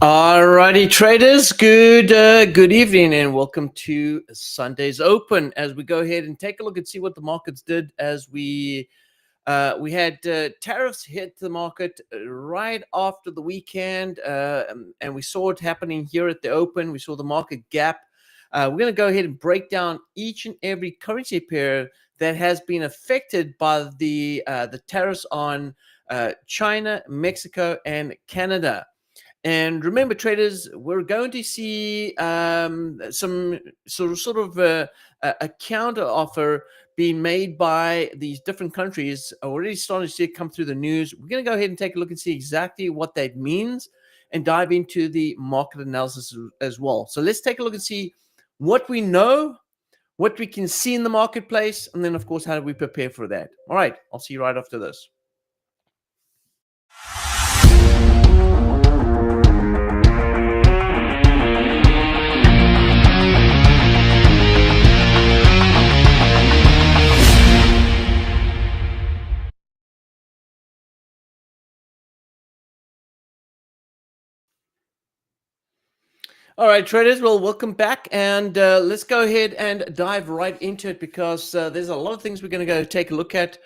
Alrighty, traders. Good evening, and welcome to Sunday's Open. As we go ahead and take a look and see what the markets did, as we had tariffs hit the market right after the weekend, and we saw it happening here at the Open. We saw the market gap. We're going to go ahead and break down each and every currency pair that has been affected by the tariffs on China, Mexico, and Canada. And remember, traders, we're going to see some sort of a counter offer being made by these different countries. Already starting to see it come through the news. We're going to go ahead and take a look and see exactly what that means and dive into the market analysis as well. So let's take a look and see what we know, what we can see in the marketplace, and then, of course, how do we prepare for that. All right, I'll see you right after this. All right, traders, well, welcome back, and let's go ahead and dive right into it, because there's a lot of things we're going to go take a look at.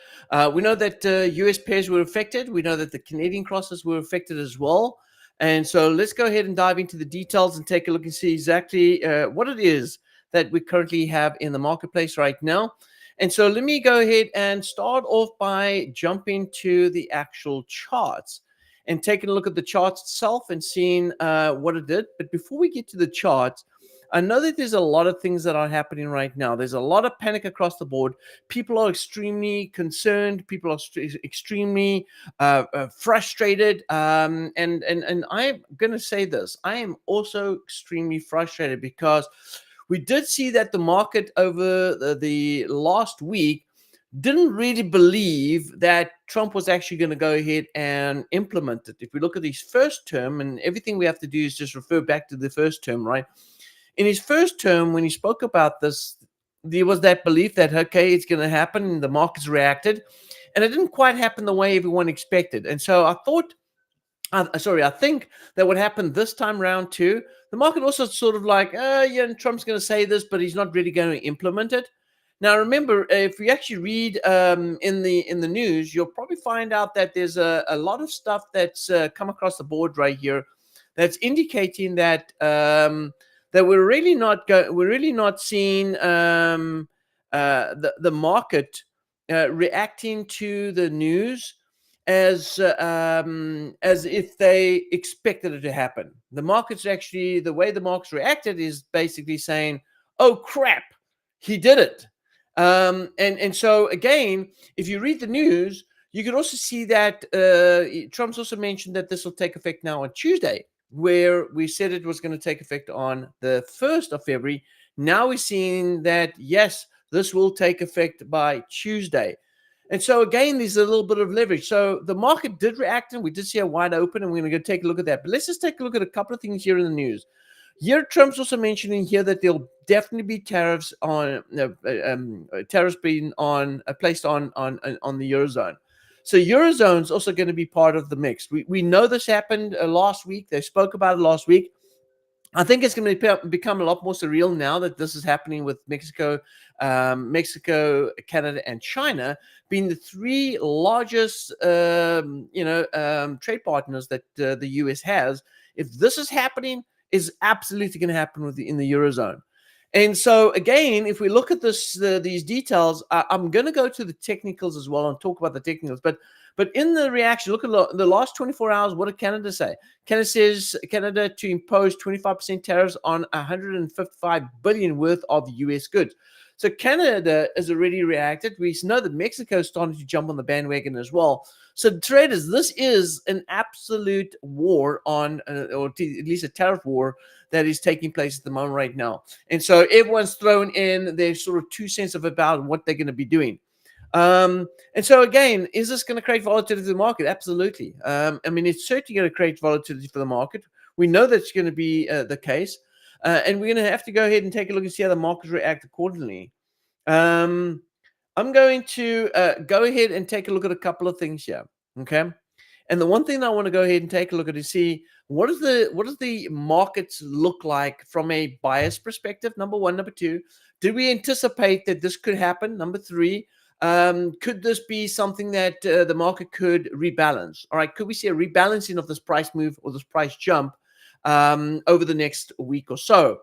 We know that US pairs were affected. We know that the Canadian crosses were affected as well. And so let's go ahead and dive into the details and take a look and see exactly what it is that we currently have in the marketplace right now. And so let me go ahead and start off by jumping to the actual charts and taking a look at the charts itself and seeing what it did. But before we get to the charts, I know that there's a lot of things that are happening right now. There's a lot of panic across the board. People are extremely concerned. People are extremely frustrated. And I'm going to say this. I am also extremely frustrated, because we did see that the market over the last week didn't really believe that Trump was actually going to go ahead and implement it. If we look at his first term, and everything we have to do is just refer back to the first term, right? In his first term, when he spoke about this, there was that belief that, okay, it's going to happen, and the markets reacted, and it didn't quite happen the way everyone expected. And so I think that what happened this time round too, the market also sort of like, yeah, Trump's going to say this, but he's not really going to implement it. Now, remember, if you actually read in the news, you'll probably find out that there's a lot of stuff that's come across the board right here that's indicating that that we're really not seeing the market reacting to the news as if they expected it to happen. The way the markets reacted is basically saying, "Oh crap, he did it." And so again, if you read the news, you can also see that Trump's also mentioned that this will take effect now on Tuesday, where we said it was going to take effect on the 1st of February. Now we're seeing that, yes, this will take effect by Tuesday. And so again, there's a little bit of leverage. So the market did react, and we did see a wide open, and we're going to go take a look at that. But let's just take a look at a couple of things here in the news. Here, Trump's also mentioning here that there'll definitely be tariffs on tariffs being placed on the eurozone. So eurozone's also going to be part of the mix. We know this happened last week. They spoke about it last week. I think it's going to become a lot more surreal now that this is happening with Mexico, Canada, and China being the three largest, trade partners that the U.S. has. If this is happening, is absolutely going to happen in the eurozone. And so again, if we look at these details, I'm going to go to the technicals as well and talk about the technicals. But in the reaction, look at the last 24 hours. What did Canada say? Canada says Canada to impose 25% tariffs on 155 billion worth of U.S. goods. So Canada has already reacted. We know that Mexico is starting to jump on the bandwagon as well. So traders, this is an absolute war on, or at least a tariff war that is taking place at the moment right now. And so everyone's thrown in their sort of 2 cents about what they're going to be doing. And so again, is this going to create volatility for the market? Absolutely. I mean, it's certainly going to create volatility for the market. We know that's going to be the case. And we're going to have to go ahead and take a look and see how the markets react accordingly. I'm going to go ahead and take a look at a couple of things here, okay? And the one thing that I want to go ahead and take a look at is see what does the markets look like from a bias perspective. Number one. Number two, did we anticipate that this could happen? Number three, could this be something that the market could rebalance? All right, could we see a rebalancing of this price move or this price jump over the next week or so?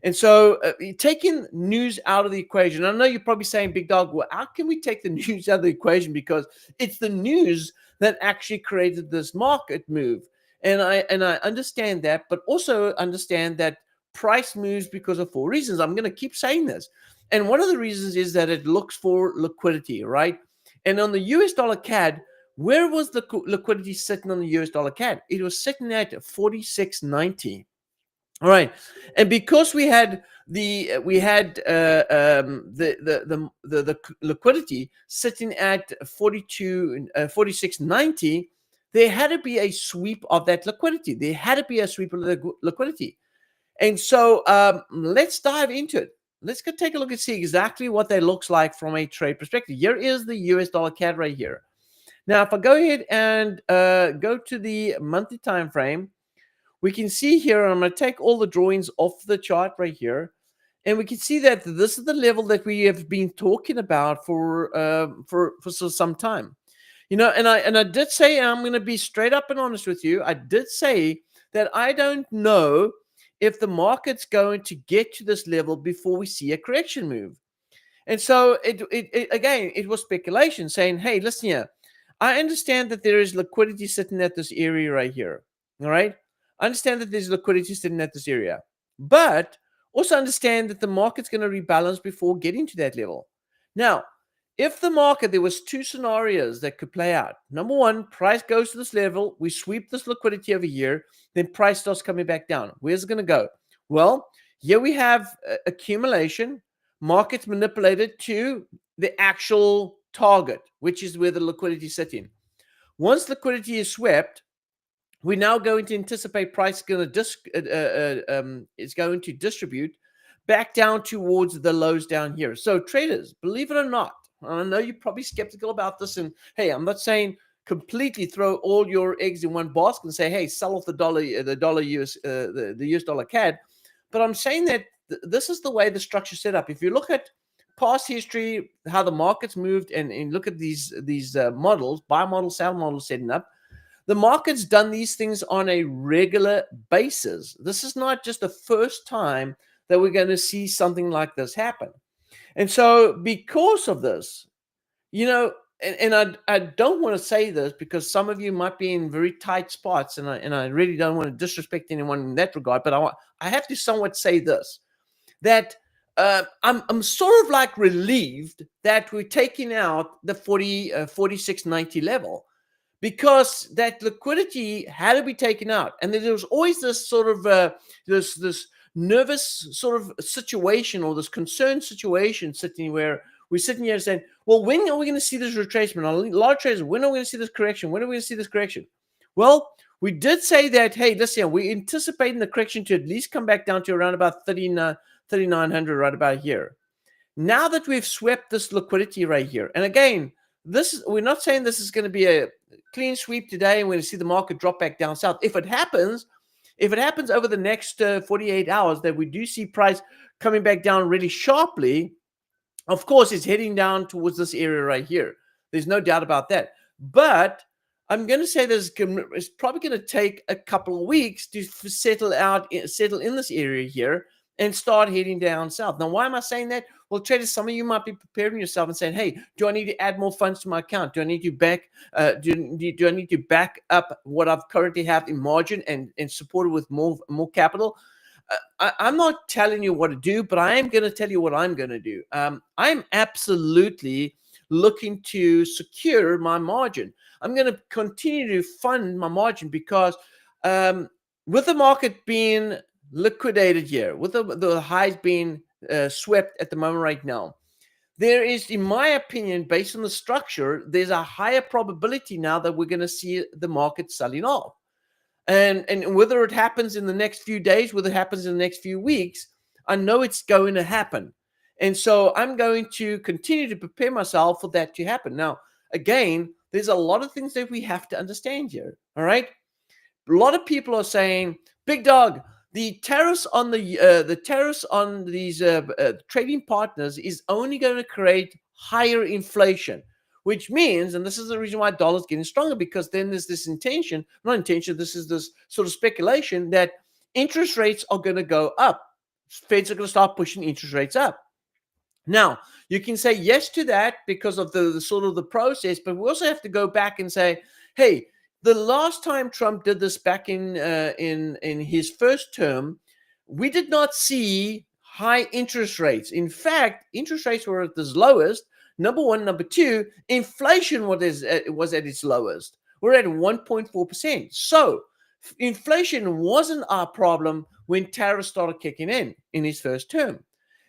And so taking news out of the equation, I know you're probably saying, Big Dog, well, how can we take the news out of the equation? Because it's the news that actually created this market move. And I understand that, but also understand that price moves because of 4 reasons. I'm going to keep saying this. And one of the reasons is that it looks for liquidity, right? And on the US dollar CAD, where was the liquidity sitting on the US dollar CAD? It was sitting at 46.90. All right, and because we had the liquidity sitting at 46.90, there had to be a sweep of that liquidity. There had to be a sweep of the liquidity, and so let's dive into it. Let's go take a look and see exactly what that looks like from a trade perspective. Here is the US dollar CAD right here. Now, if I go ahead and go to the monthly time frame, we can see here, I'm going to take all the drawings off the chart right here, and we can see that this is the level that we have been talking about for some time. You know, and I did say, and I'm going to be straight up and honest with you, I did say that I don't know if the market's going to get to this level before we see a correction move. And so it was speculation saying, hey, listen here, I understand that there is liquidity sitting at this area right here. All right. I understand that there's liquidity sitting at this area, but also understand that the market's going to rebalance before getting to that level. Now, if the market, there was 2 scenarios that could play out. Number one, price goes to this level, we sweep this liquidity over here, then price starts coming back down. Where's it going to go? Well, here we have accumulation, markets manipulated to the actual target, which is where the liquidity is sitting. Once liquidity is swept, we're now going to anticipate price is going to distribute back down towards the lows down here. So traders, believe it or not, I know you're probably skeptical about this, and hey, I'm not saying completely throw all your eggs in one basket and say, hey, sell off the US dollar CAD, but I'm saying that this is the way the structure set up. If you look at past history, how the markets moved, and look at these models, buy model, sell model setting up, the market's done these things on a regular basis. This is not just the first time that we're going to see something like this happen. And so because of this, you know, and I don't want to say this because some of you might be in very tight spots, and I really don't want to disrespect anyone in that regard, but I have to somewhat say this, that I'm sort of like relieved that we're taking out the 46.90 level, because that liquidity had to be taken out. And there was always this sort of this nervous sort of situation, or this concerned situation sitting where we're sitting here saying, well, when are we going to see this retracement? A lot of traders, when are we going to see this correction? When are we going to see this correction? Well, we did say that, hey, listen, we're anticipating the correction to at least come back down to around about 3,900 right about here. Now that we've swept this liquidity right here, and again, we're not saying this is going to be a clean sweep today and we're going to see the market drop back down south. If it happens over the next 48 hours that we do see price coming back down really sharply, of course, it's heading down towards this area right here. There's no doubt about that. But I'm going to say it's probably going to take a couple of weeks to settle in this area here and start heading down south. Now, why am I saying that? Well, traders, some of you might be preparing yourself and saying, "Hey, do I need to add more funds to my account? Do I need to back? Do I need to back up what I've currently have in margin and support it with more capital?" I'm not telling you what to do, but I am going to tell you what I'm going to do. I'm absolutely looking to secure my margin. I'm going to continue to fund my margin because with the market being liquidated here, with the highs being swept at the moment right now, there is, in my opinion, based on the structure, there's a higher probability now that we're going to see the market selling off. And whether it happens in the next few days, whether it happens in the next few weeks, I know it's going to happen. And so I'm going to continue to prepare myself for that to happen. Now, again, there's a lot of things that we have to understand here. All right. A lot of people are saying, Big Dog, the tariffs on these trading partners is only going to create higher inflation, which means, and this is the reason why dollar's getting stronger, because then there's this this is this sort of speculation that interest rates are going to go up. Feds are going to start pushing interest rates up. Now, you can say yes to that because of the sort of the process, but we also have to go back and say, hey, the last time Trump did this back in his first term, we did not see high interest rates. In fact, interest rates were at its lowest. Number one. Number two, inflation was at its lowest. We're at 1.4%. So inflation wasn't our problem when tariffs started kicking in his first term.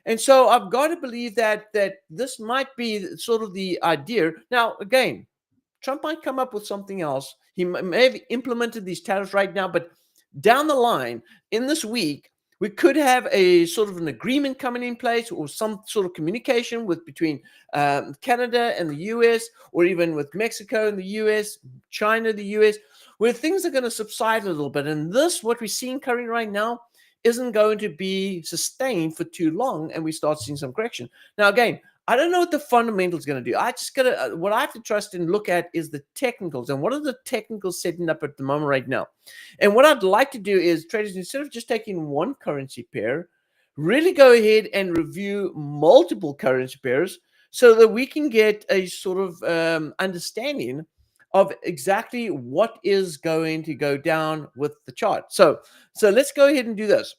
And so I've got to believe that this might be sort of the idea. Now, again, Trump might come up with something else. He may have implemented these tariffs right now, but down the line, in this week, we could have a sort of an agreement coming in place, or some sort of communication between Canada and the US, or even with Mexico and the US, China, the US, where things are going to subside a little bit. And this, what we're seeing currently right now, isn't going to be sustained for too long, and we start seeing some correction. Now, again, I don't know what the fundamentals going to do. I just got to, what I have to trust and look at is the technicals, and what are the technicals setting up at the moment right now. And what I'd like to do is, traders, instead of just taking one currency pair, really go ahead and review multiple currency pairs so that we can get a sort of understanding of exactly what is going to go down with the chart. So let's go ahead and do this.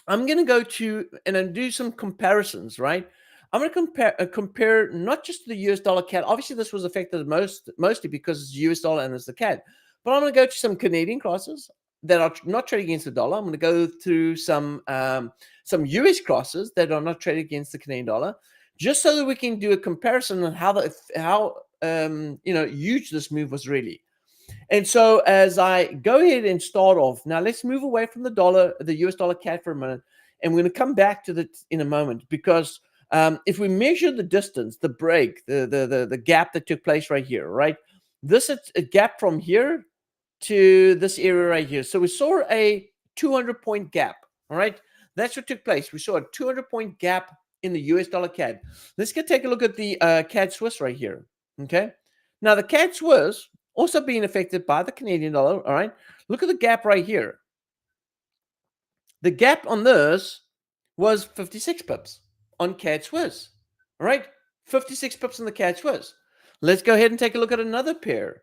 I'm going to go to and do some comparisons, right? I'm going to compare not just the US dollar CAD. Obviously, this was affected mostly because it's US dollar and it's the CAD. But I'm going to go to some Canadian crosses that are not trading against the dollar. I'm going to go through some US crosses that are not trading against the Canadian dollar, just so that we can do a comparison on how huge this move was really. And so as I go ahead and start off, now let's move away from the dollar, the US dollar CAD for a minute, and we're going to come back to that in a moment, because if we measure the distance, the break, the gap that took place right here, right? This is a gap from here to this area right here. So we saw a 200-point gap, all right? That's what took place. We saw a 200-point gap in the US dollar CAD. Let's take a look at the CAD Swiss right here, okay? Now, the CAD Swiss also being affected by the Canadian dollar, all right? Look at the gap right here. The gap on this was 56 pips on CAD Swiss, all right? 56 pips on the CAD Swiss. Let's go ahead and take a look at another pair.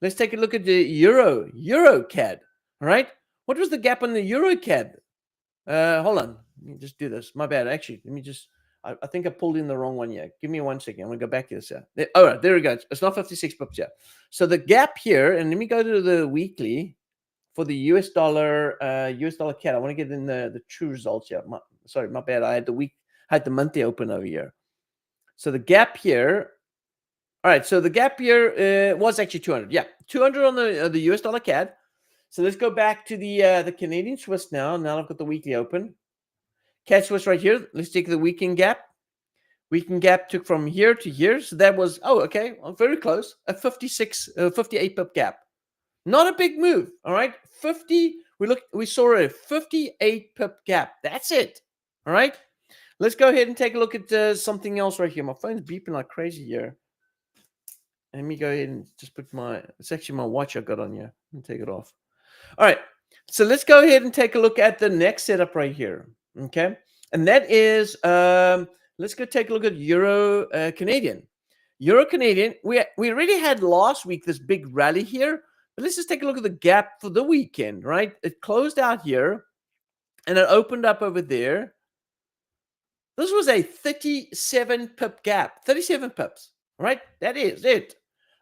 Let's take a look at the EURUSD, all right? What was the gap on the EURUSD? Hold on. Let me just do this. My bad. Actually, let me just, I think I pulled in the wrong one yet. Give me 1 second. I'm going to go back to this. All right, there we go. It's not 56 pips yet. So the gap here, and let me go to the weekly for the US dollar CAD. I want to get in the true results here. Sorry, my bad. I had the monthly open over here. So the gap here, all right, so the gap here was actually 200. Yeah, 200 on the US dollar CAD. So let's go back to the Canadian Swiss now. Now I've got the weekly open. CAD Swiss right here. Let's take the weekend gap. Weekend gap took from here to here. So that was, very close. A 58 pip gap. Not a big move, all right? We saw a 58 pip gap. That's it, all right? Let's go ahead and take a look at something else right here. My phone's beeping like crazy here. Let me go ahead and just put it's actually my watch I got on here. Let me take it off. All right, so let's go ahead and take a look at the next setup right here, okay? And that is, let's go take a look at Euro Canadian. Euro Canadian, we already had last week this big rally here, but let's just take a look at the gap for the weekend, right? It closed out here, and it opened up over there. This was a 37 pip gap, 37 pips, right? That is it.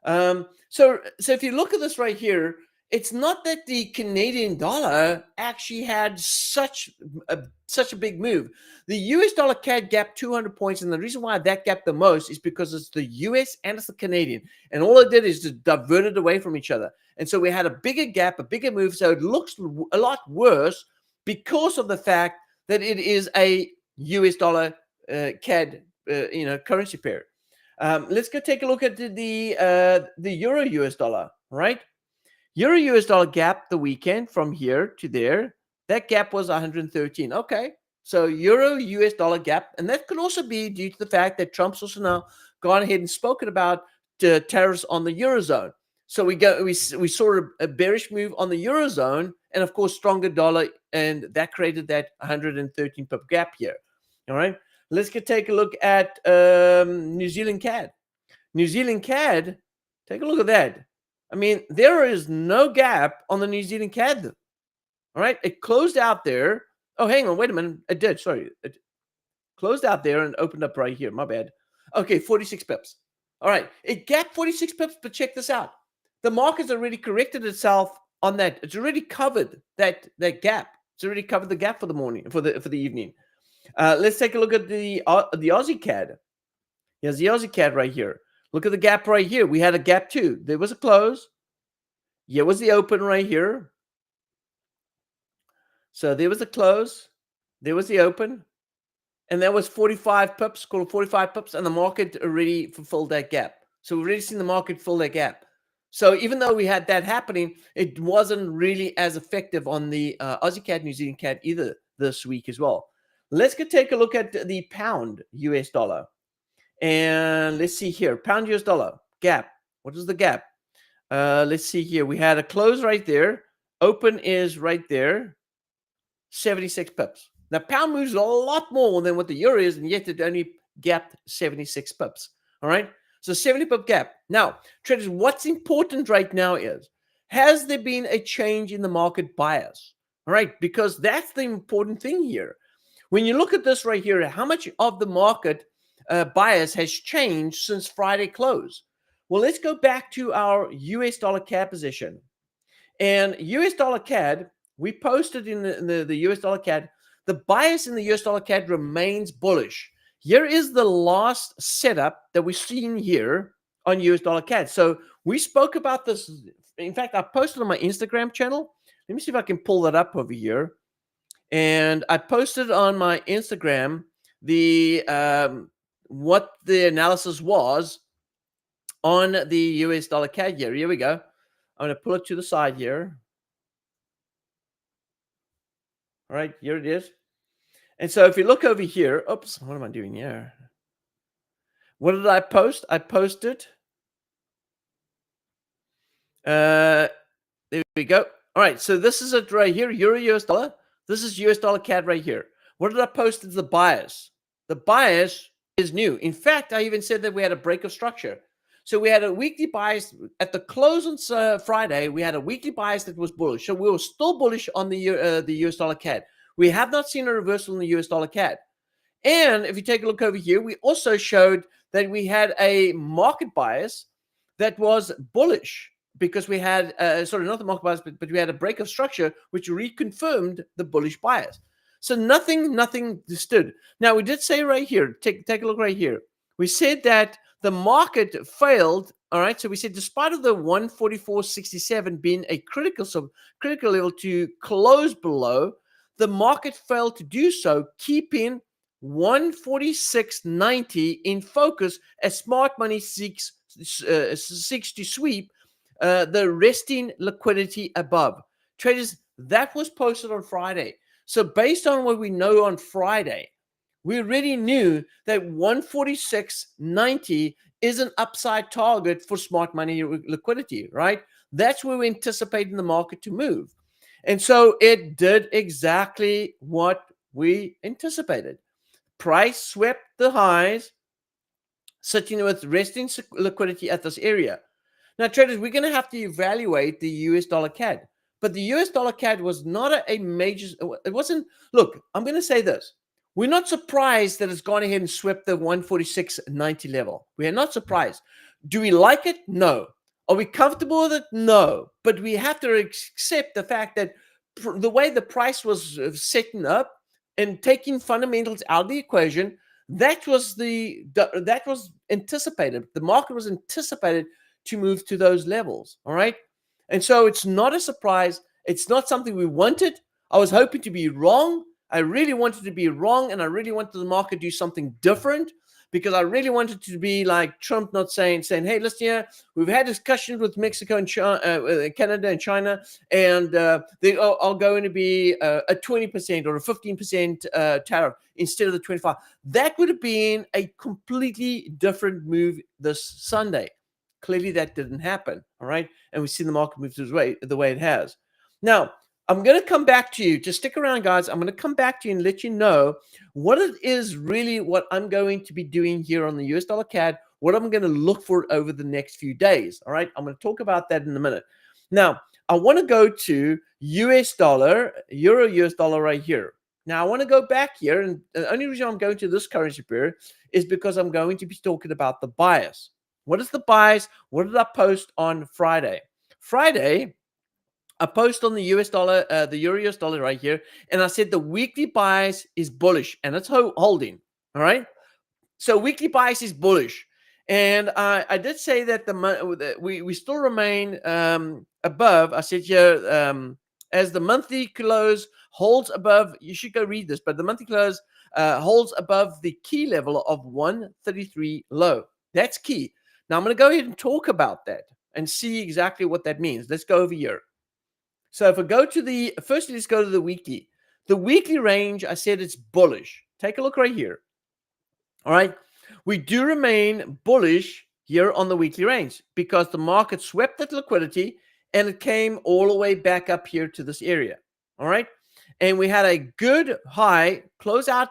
So if you look at this right here, it's not that the Canadian dollar actually had such a big move. The US dollar CAD gapped 200 points, and the reason why that gapped the most is because it's the US and it's the Canadian, and all it did is just divert it away from each other. And so we had a bigger gap, a bigger move, so it looks a lot worse because of the fact that it is a US dollar CAD currency pair. Let's go take a look at the euro US dollar, right? Euro US dollar gap the weekend from here to there. That gap was 113. Okay. So euro US dollar gap. And that could also be due to the fact that Trump's also now gone ahead and spoken about tariffs on the Eurozone. So we saw a bearish move on the Eurozone and of course stronger dollar, and that created that 113 pip gap here. All right. Let's take a look at New Zealand CAD. New Zealand CAD, take a look at that. I mean, there is no gap on the New Zealand CAD. All right. It closed out there. Oh, hang on. Wait a minute. It did. Sorry. It closed out there and opened up right here. My bad. Okay. 46 pips. All right. It gapped 46 pips, but check this out. The market's already corrected itself on that. It's already covered that gap. It's already covered the gap for the morning, for the evening. Let's take a look at the Aussie CAD. Here's the Aussie CAD right here. Look at the gap right here. We had a gap too. There was a close. Here was the open right here. So there was the close. There was the open. And that was 45 pips, called 45 pips. And the market already fulfilled that gap. So we've already seen the market fill that gap. So even though we had that happening, it wasn't really as effective on the Aussie CAD, New Zealand CAD either this week as well. Let's go take a look at the pound US dollar. And let's see here. Pound US dollar gap. What is the gap? Let's see here. We had a close right there. Open is right there. 76 pips. Now, pound moves a lot more than what the euro is, and yet it only gapped 76 pips. All right. So 70 pip gap. Now, traders, what's important right now is, has there been a change in the market bias? All right. Because that's the important thing here. When you look at this right here, how much of the market bias has changed since Friday close? Well, let's go back to our US dollar CAD position. And US dollar CAD, we posted in the US dollar CAD, the bias in the US dollar CAD remains bullish. Here is the last setup that we've seen here on US dollar CAD. So we spoke about this. In fact, I posted on my Instagram channel. Let me see if I can pull that up over here. And I posted on my Instagram the what the analysis was on the US dollar CAD here. Here we go. I'm going to pull it to the side here. All right, here it is. And so if you look over here, oops, what am I doing here? What did I post? I posted. There we go. All right, so this is it right here, Euro US dollar. This is US dollar CAD right here. What did I post as the bias? The bias is new. In fact, I even said that we had a break of structure. So we had a weekly bias at the close on Friday. We had a weekly bias that was bullish. So we were still bullish on the US dollar CAD. We have not seen a reversal in the US dollar CAD. And if you take a look over here, we also showed that we had a market bias that was bullish, because we had, sorry, not the market bias, but we had a break of structure, which reconfirmed the bullish bias. So nothing stood. Now, we did say right here, take a look right here. We said that the market failed. All right. So we said, despite of the 144.67 being a critical level to close below, the market failed to do so, keeping 146.90 in focus as smart money seeks to sweep the resting liquidity above. Traders, that was posted on Friday. So based on what we know on Friday, we already knew that 146.90 is an upside target for smart money liquidity, right? That's where we're anticipating the market to move. And so it did exactly what we anticipated. Price swept the highs, sitting with resting liquidity at this area. Now, traders, we're going to have to evaluate the US dollar CAD. But the US dollar CAD was not a major, it wasn't, look, I'm going to say this. We're not surprised that it's gone ahead and swept the 146.90 level. We are not surprised. Do we like it? No. Are we comfortable with it? No. But we have to accept the fact that the way the price was setting up and taking fundamentals out of the equation, that was anticipated. The market was anticipated to move to those levels. All right. And so it's not a surprise. It's not something we wanted. I was hoping to be wrong. I really wanted to be wrong, and I really wanted the market to do something different, because I really wanted to be like Trump, not saying, hey, listen here, we've had discussions with Mexico and China, Canada and China, and they are going to be a 20% or a 15% tariff instead of the 25%. That would have been a completely different move this Sunday. Clearly, that didn't happen. All right, and we've seen the market move the way it has. Now, I'm going to come back to you. Just stick around, guys. I'm going to come back to you and let you know what it is really what I'm going to be doing here on the US dollar CAD, what I'm going to look for over the next few days. All right. I'm going to talk about that in a minute. Now, I want to go to US dollar, Euro US dollar right here. Now, I want to go back here. And the only reason I'm going to this currency pair is because I'm going to be talking about the bias. What is the bias? What did I post on Friday? Friday, I post on the US dollar, the Euro US dollar right here, and I said the weekly bias is bullish, and it's holding. All right, so weekly bias is bullish, and I did say that we still remain above. I said here as the monthly close holds above. You should go read this, but the monthly close holds above the key level of 133 low. That's key. Now I'm going to go ahead and talk about that and see exactly what that means. Let's go over here. So if I go to firstly, let's go to the weekly. The weekly range, I said it's bullish. Take a look right here. All right. We do remain bullish here on the weekly range because the market swept that liquidity and it came all the way back up here to this area. All right. And we had a good high closeout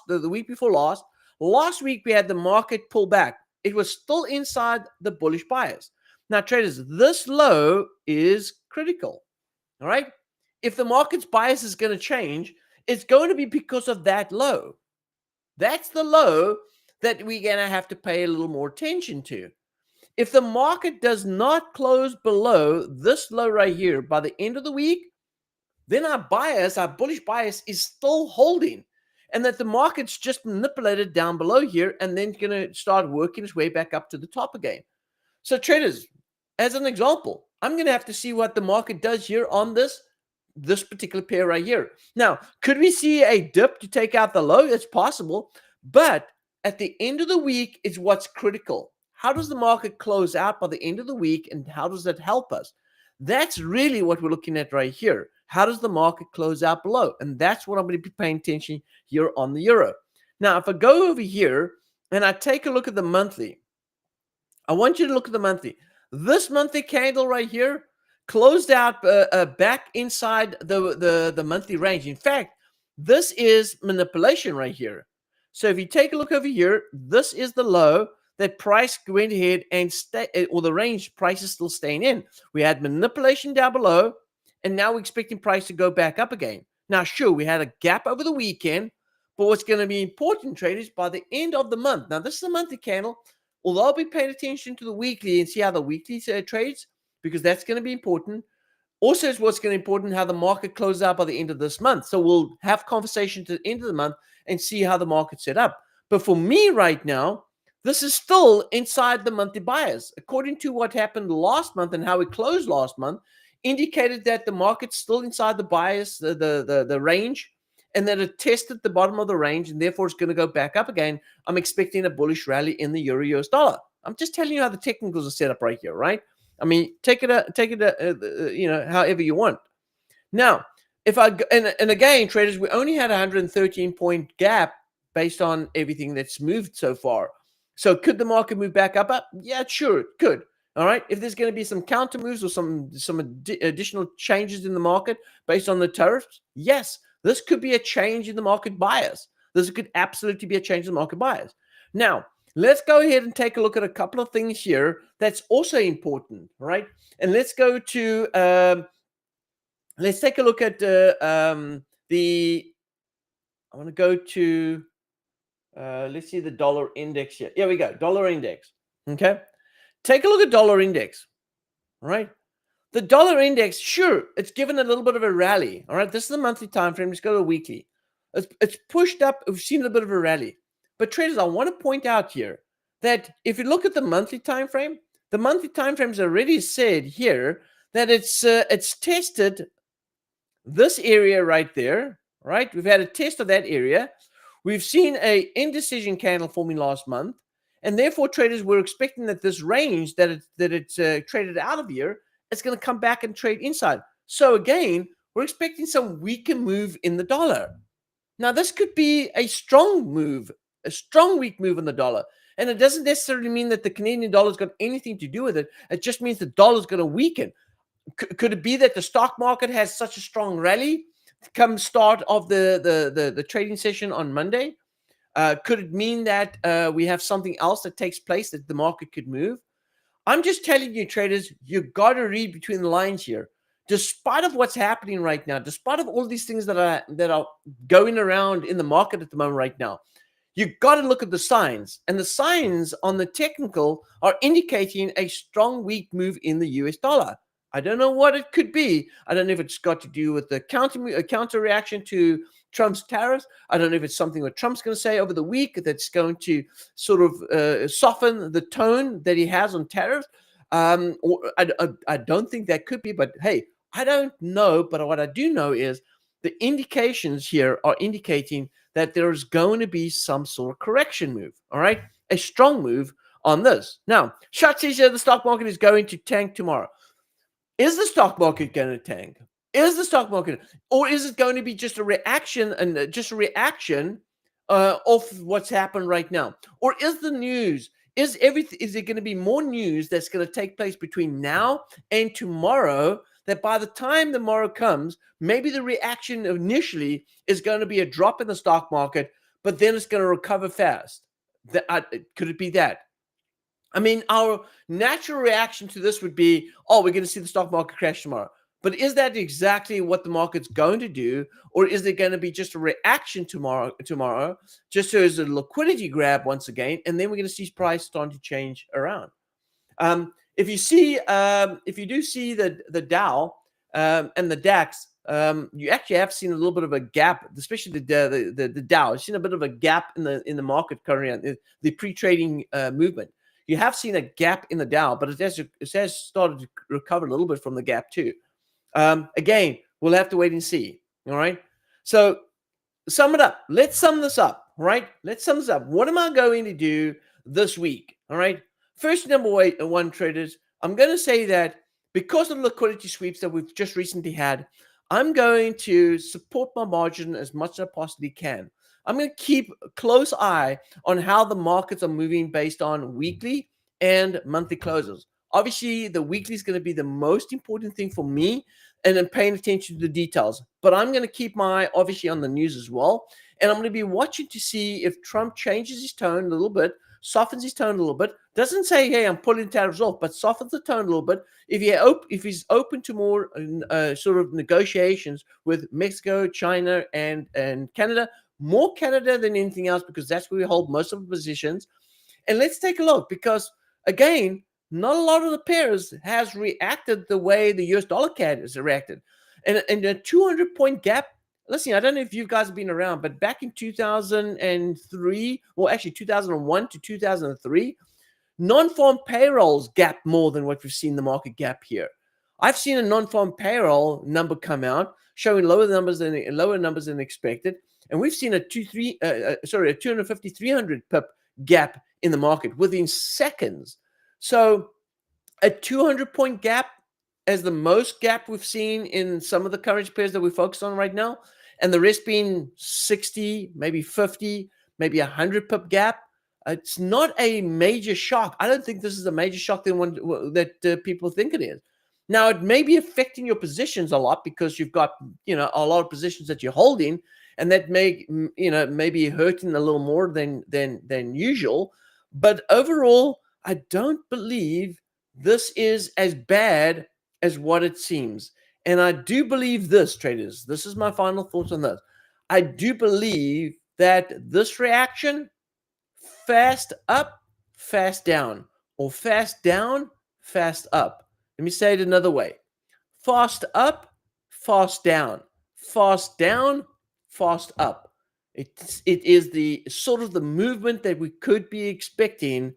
the week before last. Last week, we had the market pull back. It was still inside the bullish bias. Now, traders, this low is critical. All right. If the market's bias is going to change, it's going to be because of that low. That's the low that we're going to have to pay a little more attention to. If the market does not close below this low right here by the end of the week, then our bullish bias is still holding, and that the market's just manipulated down below here and then going to start working its way back up to the top again. So traders, as an example, I'm going to have to see what the market does here on this particular pair right here. Now, could we see a dip to take out the low? It's possible, but at the end of the week is what's critical. How does the market close out by the end of the week, and how does that help us? That's really what we're looking at right here. How does the market close out below? And that's what I'm going to be paying attention here on the euro. Now, if I go over here and I take a look at the monthly, I want you to look at the monthly. This monthly candle right here closed out back inside the monthly range. In fact, this is manipulation right here. So if you take a look over here, this is the low that price went ahead and or the range price is still staying in. We had manipulation down below, and now we're expecting price to go back up again. Now, sure, we had a gap over the weekend, but what's going to be important, traders, by the end of the month. Now, this is a monthly candle. Although I'll be paying attention to the weekly and see how the weekly trades, because that's going to be important. Also, is what's going to be important how the market closes out by the end of this month. So we'll have conversation to the end of the month and see how the market's set up. But for me right now, this is still inside the monthly bias. According to what happened last month and how it closed last month, indicated that the market's still inside the bias, the range, and that it tested the bottom of the range, and therefore it's going to go back up again. I'm expecting a bullish rally in the euro US dollar. I'm just telling you how the technicals are set up right here, right? I mean, take it, however you want. Now, if I and again, traders, we only had a 113-point gap based on everything that's moved so far. So could the market move back up? Yeah, sure, it could. All right. If there's going to be some counter moves or some additional changes in the market based on the tariffs, yes, this could be a change in the market bias. This could absolutely be a change in the market bias. Now, let's go ahead and take a look at a couple of things here that's also important, right? And let's go to let's take a look at I want to go to let's see the dollar index here. Here we go, dollar index. Okay. Take a look at dollar index, all right? The dollar index, sure, it's given a little bit of a rally, all right? This is the monthly time frame. Let's go to the weekly. It's pushed up. We've seen a bit of a rally. But traders, I want to point out here that if you look at the monthly time frame has already said here that it's tested this area right there, right? We've had a test of that area. We've seen a indecision candle forming last month, and therefore traders were expecting that this range that it's traded out of here, it's going to come back and trade inside. So again, we're expecting some weaker move in the dollar. Now, this could be a strong move, a strong weak move in the dollar. And it doesn't necessarily mean that the Canadian dollar's got anything to do with it. It just means the dollar's going to weaken. Could it be that the stock market has such a strong rally come start of the trading session on Monday? Could it mean that we have something else that takes place that the market could move? I'm just telling you, traders, you've got to read between the lines here. Despite of what's happening right now, despite of all these things that are going around in the market at the moment right now, you've got to look at the signs. And the signs on the technical are indicating a strong, weak move in the US dollar. I don't know what it could be. I don't know if it's got to do with the counter reaction to Trump's tariffs. I don't know if it's something that Trump's going to say over the week that's going to sort of soften the tone that he has on tariffs. Or I don't think that could be, but hey, I don't know. But what I do know is the indications here are indicating that there is going to be some sort of correction move. All right, a strong move on this. Now, Shot says the stock market is going to tank tomorrow. Is the stock market going to tank? Is the stock market, or is it going to be just a reaction and just a reaction of what's happened right now? Or is the news, is there going to be more news that's going to take place between now and tomorrow, that by the time tomorrow comes, maybe the reaction initially is going to be a drop in the stock market, but then it's going to recover fast? Could it be that? I mean, our natural reaction to this would be, oh, we're going to see the stock market crash tomorrow. But is that exactly what the market's going to do? Or is there going to be just a reaction tomorrow, just as a liquidity grab once again, and then we're going to see price starting to change around? If you do see the Dow and the DAX, you actually have seen a little bit of a gap, especially the Dow. You've seen a bit of a gap in the market currently, the pre-trading movement. You have seen a gap in the Dow, but it has started to recover a little bit from the gap too. Again, we'll have to wait and see. All right. So sum it up. Let's sum this up. Right. Let's sum this up. What am I going to do this week? All right. First, number one, traders, I'm going to say that because of the liquidity sweeps that we've just recently had, I'm going to support my margin as much as I possibly can. I'm going to keep a close eye on how the markets are moving based on weekly and monthly closes. Obviously, the weekly is going to be the most important thing for me, and then paying attention to the details. But I'm going to keep my eye, obviously, on the news as well. And I'm going to be watching to see if Trump changes his tone a little bit, softens his tone a little bit. Doesn't say, hey, I'm pulling tariffs off, but softens the tone a little bit. If he's open to more sort of negotiations with Mexico, China, and Canada, more Canada than anything else, because that's where we hold most of the positions. And let's take a look, because again, not a lot of the pairs has reacted the way the US dollar CAD has reacted. And a 200-point gap. Listen, I don't know if you guys have been around, but back in 2003, well, actually 2001 to 2003, non-farm payrolls gap more than what we've seen the market gap here. I've seen a non-farm payroll number come out showing lower numbers than expected. And we've seen a 250, 300 pip gap in the market within seconds. So a 200-point gap as the most gap we've seen in some of the currency pairs that we focus on right now, and the rest being 60, maybe 50, maybe 100 pip gap. It's not a major shock. I don't think this is a major shock that people think it is. Now, it may be affecting your positions a lot because you've got, a lot of positions that you're holding, and that may be hurting a little more than usual. But overall, I don't believe this is as bad as what it seems. And I do believe this, traders. This is my final thoughts on this. I do believe that this reaction, fast up, fast down, or fast down, fast up. Let me say it another way. Fast up, fast down, fast down, fast up. It is the sort of the movement that we could be expecting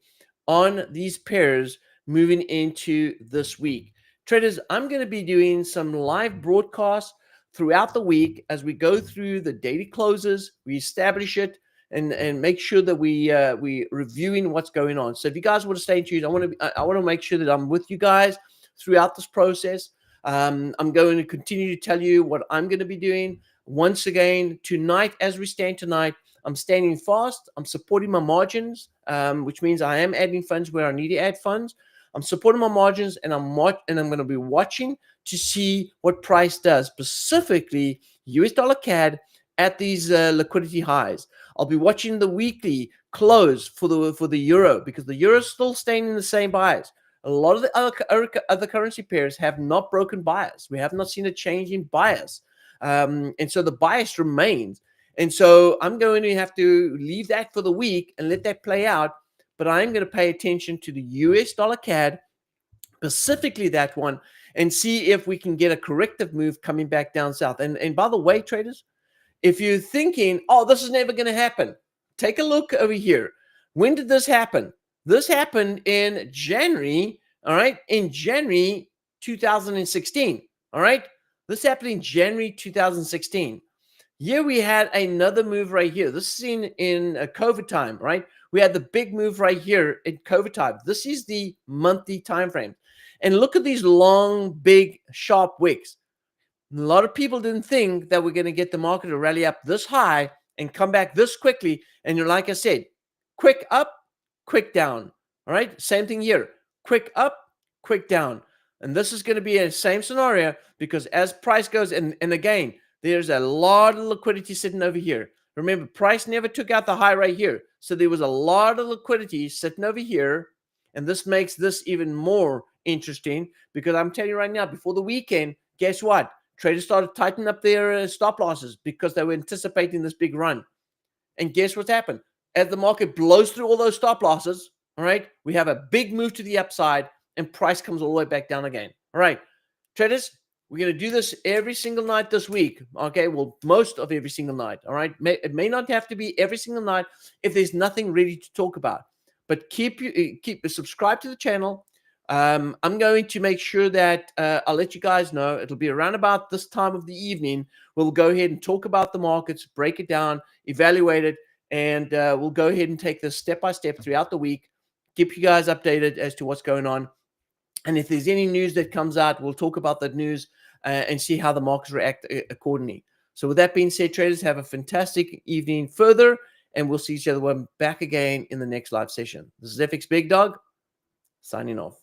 on these pairs moving into this week. Traders, I'm going to be doing some live broadcasts throughout the week as we go through the daily closes, we establish it, and make sure that we reviewing what's going on. So if you guys want to stay tuned, I want to make sure that I'm with you guys throughout this process. I'm going to continue to tell you what I'm going to be doing. Once again, tonight, as we stand tonight, I'm standing fast. I'm supporting my margins, which means I am adding funds where I need to add funds. I'm supporting my margins, and I'm going to be watching to see what price does, specifically US dollar CAD at these liquidity highs. I'll be watching the weekly close for the euro, because the euro is still staying in the same bias. A lot of the other currency pairs have not broken bias. We have not seen a change in bias. And so the bias remains. And so I'm going to have to leave that for the week and let that play out. But I'm going to pay attention to the US dollar CAD, specifically that one, and see if we can get a corrective move coming back down south. And by the way, traders, if you're thinking, oh, this is never going to happen, take a look over here. When did this happen? This happened in January, all right, in January 2016, all right? This happened in January 2016. Here we had another move right here. This is in COVID time, right? We had the big move right here in COVID time. This is the monthly time frame. And look at these long, big, sharp wicks. A lot of people didn't think that we're going to get the market to rally up this high and come back this quickly. And you're, like I said, quick up, quick down. All right, same thing here. Quick up, quick down. And this is going to be a same scenario, because as price goes, and again, there's a lot of liquidity sitting over here. Remember, price never took out the high right here. So there was a lot of liquidity sitting over here. And this makes this even more interesting, because I'm telling you right now, before the weekend, guess what? Traders started tightening up their stop losses because they were anticipating this big run. And guess what's happened? As the market blows through all those stop losses, all right, we have a big move to the upside, and price comes all the way back down again. All right, traders, we're going to do this every single night this week. Okay, well, most of every single night. All right, it may not have to be every single night if there's nothing really to talk about. But keep subscribe to the channel. I'm going to make sure that I'll let you guys know. It'll be around about this time of the evening. We'll go ahead and talk about the markets, break it down, evaluate it, and we'll go ahead and take this step by step throughout the week. Keep you guys updated as to what's going on. And if there's any news that comes out, we'll talk about that news and see how the markets react accordingly. So with that being said, traders, have a fantastic evening further, and we'll see each other back again in the next live session. This is FxBigDog signing off.